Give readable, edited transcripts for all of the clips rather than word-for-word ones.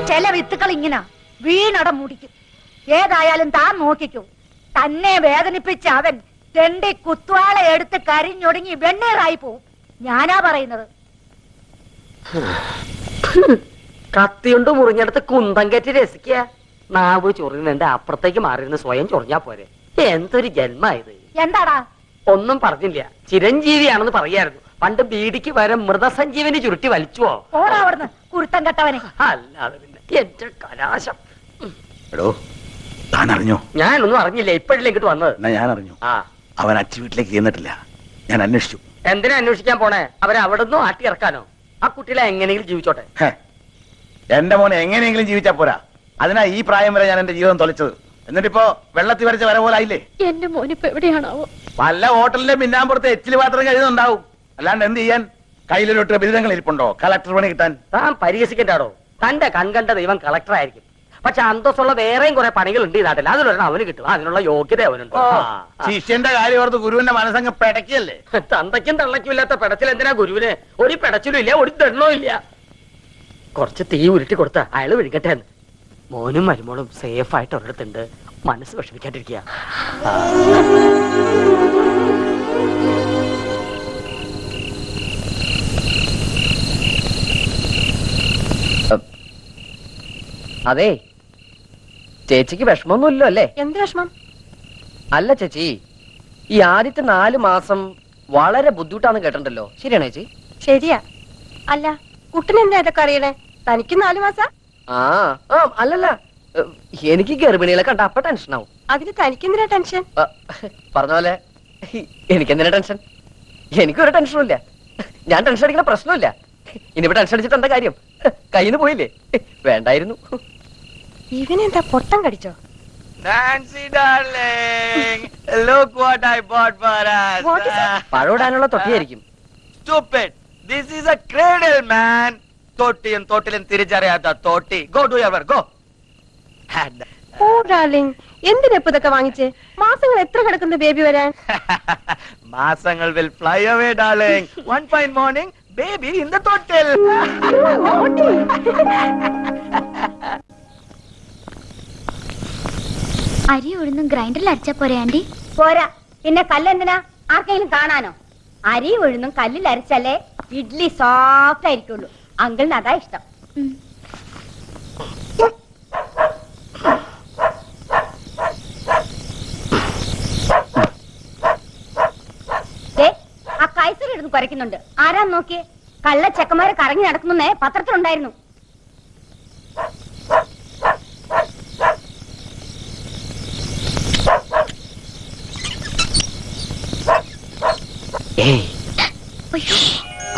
ചില വിത്തുകൾ ഇങ്ങനെ വീണട മുടിക്കും. ഏതായാലും താൻ നോക്കിക്കൂ, തന്നെ വേദനിപ്പിച്ച അവൻ തെണ്ടി കുത്തുവാള എടുത്ത് കരിഞ്ഞൊടുങ്ങി വെണ്ണീറായി പോവും. ഞാനാ പറയുന്നത്. കത്തിയുണ്ട് മുറിഞ്ഞെടുത്ത് കുന്തം കയറ്റി രസിക്കുക. നാവ് ചൊറിയുന്നുണ്ട്, അപ്പുറത്തേക്ക് മാറിയിരുന്ന് സ്വയം ചൊറിഞ്ഞാ പോരെ. എന്തൊരു ജന്മായത്. എന്താടാ? ഒന്നും പറഞ്ഞില്ല. ചിരഞ്ജീവിയാണെന്ന് പറയായിരുന്നു. പണ്ട് ബീഡിക്ക് വരെ മൃതസഞ്ജീവനി ചുരുട്ടി വലിച്ചുവോ? ഓടാ അവിടുന്ന് കുരുത്തം കെട്ടവനെ. അല്ലാതെ പിന്നെ എന്റെ കലാശം. എടോ, താൻ അറിഞ്ഞോ? ഞാനൊന്നും അറിഞ്ഞില്ല, ഇപ്പോഴല്ലേ ഇങ്ങോട്ട് വന്നത്. ഞാൻ അറിഞ്ഞു. ആ, അവൻ അച്ഛ വീട്ടിലേക്ക് ചെന്നിട്ടില്ല. ഞാൻ അന്വേഷിച്ചു. എന്തിനാ അന്വേഷിക്കാൻ പോണേ? അവരെ അവിടെ നിന്നും ആട്ടി ഇറക്കാനോ? ആ കുട്ടികളെ എങ്ങനെയെങ്കിലും ജീവിച്ചോട്ടെ. എന്റെ മോനെ എങ്ങനെയെങ്കിലും ജീവിച്ചാ പോരാ. അതിനാ ഈ പ്രായം വരെ ഞാൻ എന്റെ ജീവിതം തൊലച്ചത്. എന്നിട്ടിപ്പോ വെള്ളത്തിൽ വരച്ച വര പോലായില്ലേ. എന്റെ മോനിപ്പോ എവിടെയാണാവോ? വല്ല ഹോട്ടലിന്റെ മിന്നാമ്പുറത്ത് എച്ചില് പാത്രം കഴിയുന്നുണ്ടാവും. അല്ലാണ്ട് എന്ത് ചെയ്യാൻ? കയ്യിലൊരു ബിരുദങ്ങൾ ഇരിപ്പുണ്ടോ കളക്ടർ പണി കിട്ടാൻ? താൻ പരിഹസിക്കണ്ടാടോ. തന്റെ കൺകണ്ട ദൈവം കളക്ടർ ആയിരിക്കും. പക്ഷെ അന്തസ്സുള്ള വേറെയും കുറെ പണികളുണ്ട് ഈ നാട്ടിൽ. അതിലൊരെണ്ണം അവന് കിട്ടും. അതിനുള്ള യോഗ്യത അവനുണ്ട്. ശിഷ്യന്റെ കാര്യം ഓർത്ത് ഗുരുവിന്റെ മനസ്സങ്ങ് പിടയ്ക്കല്ലേ. തന്തയ്ക്കും തള്ളയ്ക്കും ഇല്ലാത്ത പെടച്ചിൽ എന്തിനാ ഗുരുവിന്? ഒരു പെടച്ചിലും ഇല്ല, ഒരു ദണ്ണവും ഇല്ല. കുറച്ച് തീ ഉരുട്ടി കൊടുത്ത അയാള് വിഴുകട്ടെ എന്ന്. മോനും മരുമോളും സേഫ് ആയിട്ട് ഒരിടത്തുണ്ട്. മനസ്സ് വിഷമിക്കാണ്ടിരിക്കുക. അതെ, ചേച്ചിക്ക് വിഷമൊന്നുമില്ലോ അല്ലേ? എന്ത് വിഷമം? അല്ല ചേച്ചി, ഈ ആദ്യത്തെ 4 മാസം വളരെ ബുദ്ധിമുട്ടാന്ന് കേട്ടിട്ടുണ്ടല്ലോ. ശരിയാണോ ചേച്ചി? ശരിയാ. അല്ല, കുട്ടനെന്താ ഇതൊക്കെ അറിയണേ? തനിക്ക് 4 മാസം? ആ അല്ലല്ല, എനിക്ക് ഗർഭിണികളെ കണ്ട അപ്പൊ ടെൻഷൻ ആവും. അതിന് തനിക്കെന്തിനാ ടെൻഷൻ? പറഞ്ഞ പോലെ എനിക്കെന്തിനാ ടെൻഷൻ? എനിക്കൊരു ടെൻഷനും ഇല്ല. ഞാൻ ടെൻഷൻ അടിക്കുന്ന പ്രശ്നമില്ല. ഇനിയിപ്പോ ടെൻഷൻ അടിച്ചിട്ട് എന്താ കാര്യം? കയ്യിൽ നിന്ന് പോയില്ലേ? വേണ്ടായിരുന്നു. ഇവനെന്താ പൊട്ടം കടിച്ചോ? Nancy darling, look what I bought for us. What is it? പഴമിടാനുള്ള തൊട്ടിയായിരിക്കും. Stupid. This is a cradle, man. തൊട്ടിയും തൊട്ടിലും തിരിച്ചറിയാത്ത തൊട്ടി. Go do your work. Go. ഓ ഡാർലിംഗ്, എന്തിനാ ഇപ്പൊ ഇതൊക്കെ വാങ്ങിച്ചേ? മാസങ്ങൾ എത്ര കിടക്കുന്ന ബേബി വരാൻ? മാസങ്ങൾ will fly away, darling. One fine morning, baby in the തൊട്ടിൽ. അരി ഉഴുന്നും ഗ്രൈൻഡറിൽ അരച്ചാ പോരെ ആന്റി? പോരാ, പിന്നെ കല്ലെന്തിനാ? ആർക്കെങ്കിലും കാണാനോ? അരി ഉഴുന്നും കല്ലിൽ അരച്ചാലേ ഇഡ്ലി സോഫ്റ്റ് ആയിരിക്കുള്ളൂ. അങ്കിളിന് അതാ ഇഷ്ടം. ആ കൈസർ എടുത്ത് കുരയ്ക്കുന്നുണ്ട്. ആരാന്ന് നോക്കിയേ. കള്ള ചെക്കന്മാരെ കറങ്ങി നടക്കുന്നേ പത്രത്തിലുണ്ടായിരുന്നു.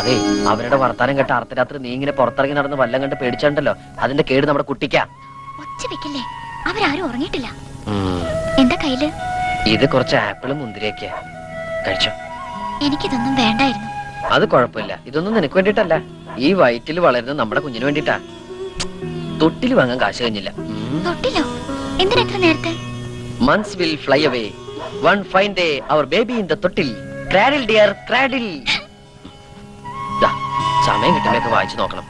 അതെ, അവരുടെ വർത്താനം കേട്ട അർദ്ധരാത്രി നീ ഇങ്ങനെ പുറത്തിറങ്ങി നടന്ന് വല്ലം കണ്ട് പേടിച്ചിട്ടുണ്ടല്ലോ. അതിന്റെ കേട് നമ്മുടെ കുട്ടിക്കാ. ഒച്ച വെക്കല്ലേ, അവരാരും ഉറങ്ങിയിട്ടില്ല. എന്താ കയ്യില്? ഇത് കുറച്ച് ആപ്പിളും മുന്തിരിയൊക്കെ. കഴിച്ചോ. എനിക്കിതൊന്നും വേണ്ടായിരുന്നു. അത് കുഴപ്പമില്ല. ഇതൊന്നും നിനക്ക് വേണ്ടിട്ടല്ല, ഈ വയറ്റിൽ വളരുന്ന നമ്മുടെ കുഞ്ഞിന് വേണ്ടിട്ടാ. തൊട്ടിൽ വാങ്ങാൻ കാശ് കഴിഞ്ഞില്ല. തൊട്ടിലോ? എന്തിനാ എത്ര നേരത്തെ? Months will fly away. One fine day, our baby in the തൊട്ടിൽ. Cradle dear, cradle. സമയം കിട്ടുമ്പോഴൊക്കെ വായിച്ചു നോക്കണം.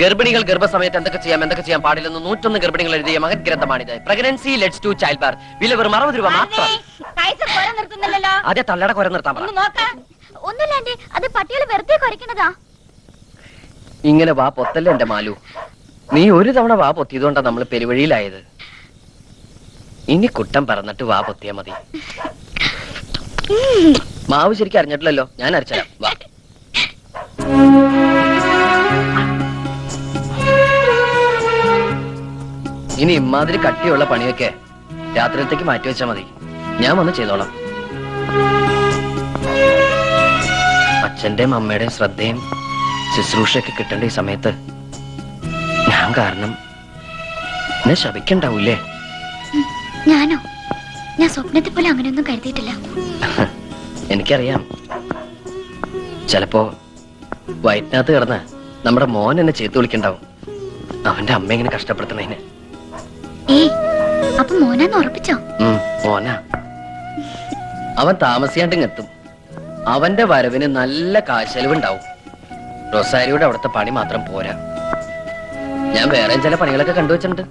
ഗർഭിണികൾ ഗർഭസമയത്ത് എന്തൊക്കെ ചെയ്യാൻ പാടില്ലെന്ന് 101 ഗർഭിണികൾ എഴുതിയ മഹത് ഗ്രന്ഥമാണിത്. Pregnancy lets to childbirth. വില വെറും 60 രൂപ മാത്രം. അതെ, തള്ളയുടെ കുര നിർത്താൻ പറ. ഒന്നുമില്ല ആന്റി, അത് പട്ടികൾ വെറുതെ കുരയ്ക്കണതാ. ഇങ്ങനെ വാ പൊത്തല്ലേ എന്റെ മാലു. നീ ഒരു തവണ വാ പൊത്തിയതുകൊണ്ടാ നമ്മൾ പെരുവഴിയിലായത്. ഇനി കുട്ടം പറന്നിട്ട് വാ പൊത്തിയാ മതി. മാവ് ശരിക്കും അറിഞ്ഞിട്ടില്ലല്ലോ, ഞാൻ അരച്ചരാം. വാ. ഇനി ഇമാതിരി കട്ടിയുള്ള പണിയൊക്കെ രാത്രിയിലത്തേക്ക് മാറ്റി വെച്ചാൽ മതി. ഞാൻ വന്ന് ചെയ്തോളാം. അച്ഛന്റെയും അമ്മയുടെയും ശ്രദ്ധയും ശുശ്രൂഷയൊക്കെ കിട്ടേണ്ട ഈ സമയത്ത് ഞാൻ കാരണം എന്നെ ശപിക്കണ്ടാവൂലേ? ഞാനോ? ഞാൻ സ്വപ്നത്തെ പോലെ അങ്ങനെയൊന്നും കരുതിയിട്ടില്ല. എനിക്കറിയാം. ചിലപ്പോ വയറ്റിനകത്ത് കിടന്ന് നമ്മുടെ മോൻ എന്നെ ചേർത്ത് വിളിക്കണ്ടാവും, അവന്റെ അമ്മ ഇങ്ങനെ കഷ്ടപ്പെടുത്തണേന്. അപ്പൊ മോനാന്ന് ഉറപ്പിച്ചോ? മോനാ. അവൻ താമസിയാണ്ടിങ്ങെത്തും. അവന്റെ വരവിന് നല്ല കാശെലവുണ്ടാവും. റൊസാരിയുടെ അവിടുത്തെ പണി മാത്രം പോരാ. ഞാൻ വേറെ ചില പണികളൊക്കെ കണ്ടുവച്ചിട്ടുണ്ട്.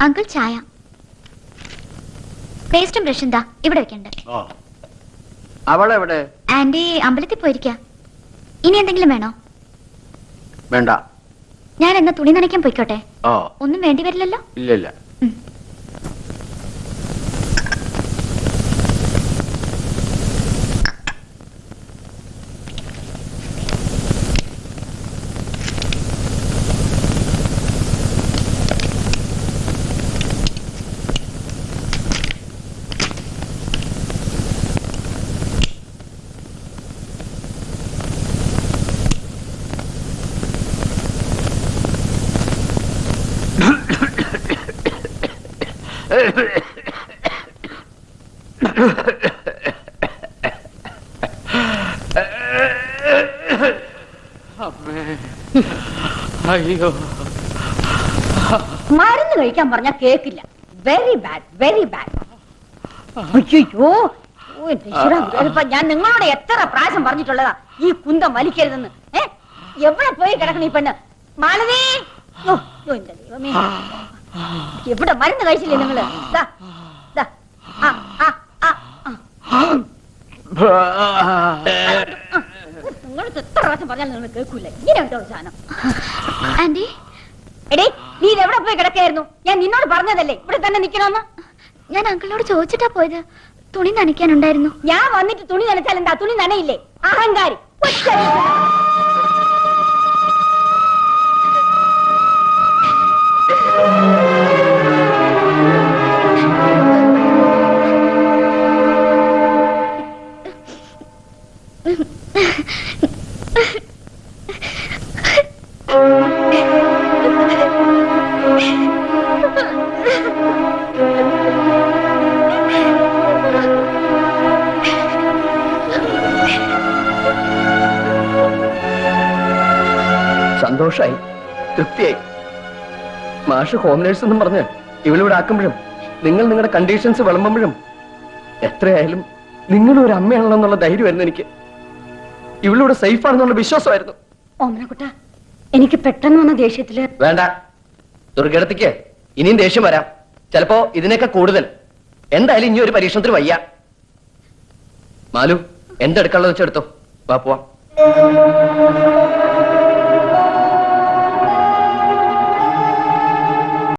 അങ്കിൾ ചായ. പേസ്റ്റും ബ്രഷും ദാ ഇവിടെ വെക്കണ്ട്. അവളെവിടെ? ആന്റി അമ്പലത്തിൽ പോയിരിക്ക. ഇനി എന്തെങ്കിലും വേണോ? വേണ്ട. ഞാൻ എന്നാ തുണി നനയ്ക്കാൻ പോയിക്കോട്ടെ? ഓ, ഒന്നും വേണ്ടി വരില്ലല്ലോ. ഇല്ല. അയ്യോ, മരുന്ന് കഴിക്കാൻ പറഞ്ഞാ കേക്കില്ല. Very bad, very bad. അയ്യോ, ഞാൻ നിങ്ങളോട് എത്ര പ്രാവശ്യം പറഞ്ഞിട്ടുള്ളതാ ഈ കുന്തം വലിക്കരുതെന്ന്. എവിടെ പോയി കിടക്കണം ഈ പെണ്ണ്? മാലതി, എന്റെ ദൈവമേ, എവിടെ മരുന്ന് കഴിച്ചില്ലേ നിങ്ങള്? നിങ്ങൾക്ക് എത്ര പ്രാവശ്യം പറഞ്ഞാൽ നിങ്ങൾ കേൾക്കൂല. ഇങ്ങനെ ഉണ്ടോ സാധനം? ആന്റി, എടേ, നീ ഇതെവിടെ പോയി കിടക്കായിരുന്നു? ഞാൻ നിന്നോട് പറഞ്ഞതല്ലേ ഇവിടെ തന്നെ നിക്കണമെന്ന്. ഞാൻ അങ്കിളിനോട് ചോദിച്ചിട്ടാ പോയത്. തുണി നനയ്ക്കാനുണ്ടായിരുന്നു. ഞാൻ വന്നിട്ട് തുണി നനച്ചാൽ എന്താ? തുണി നനയില്ലേ? അഹങ്കാരി. സന്തോഷായി, തൃപ്തിയായി. മാഷ് ഹോം നേഴ്സ് എന്നും പറഞ്ഞ് ഇവളിവിടെ ആക്കുമ്പോഴും നിങ്ങൾ നിങ്ങളുടെ കണ്ടീഷൻസ് വിളമ്പുമ്പോഴും എത്രയായാലും നിങ്ങളും ഒരു അമ്മയാണല്ലോ എന്നുള്ള ധൈര്യമായിരുന്നു എനിക്ക്. ഇവളിവിടെ സേഫ് ആണെന്നുള്ള വിശ്വാസമായിരുന്നു. ഓമനക്കുട്ട, എനിക്ക് പെട്ടെന്ന് വന്ന ദേഷ്യത്തില്. വേണ്ട, ദുർഘടത്തിക്ക് ഇനിയും ദേഷ്യം വരാം. ചിലപ്പോ ഇതിനൊക്കെ കൂടുതൽ. എന്തായാലും ഇനി ഒരു പരീക്ഷണത്തിന് വയ്യ. മാലു, എന്തെടുക്കാനുള്ളത് വെച്ചെടുത്തോ. വാ പോവാ.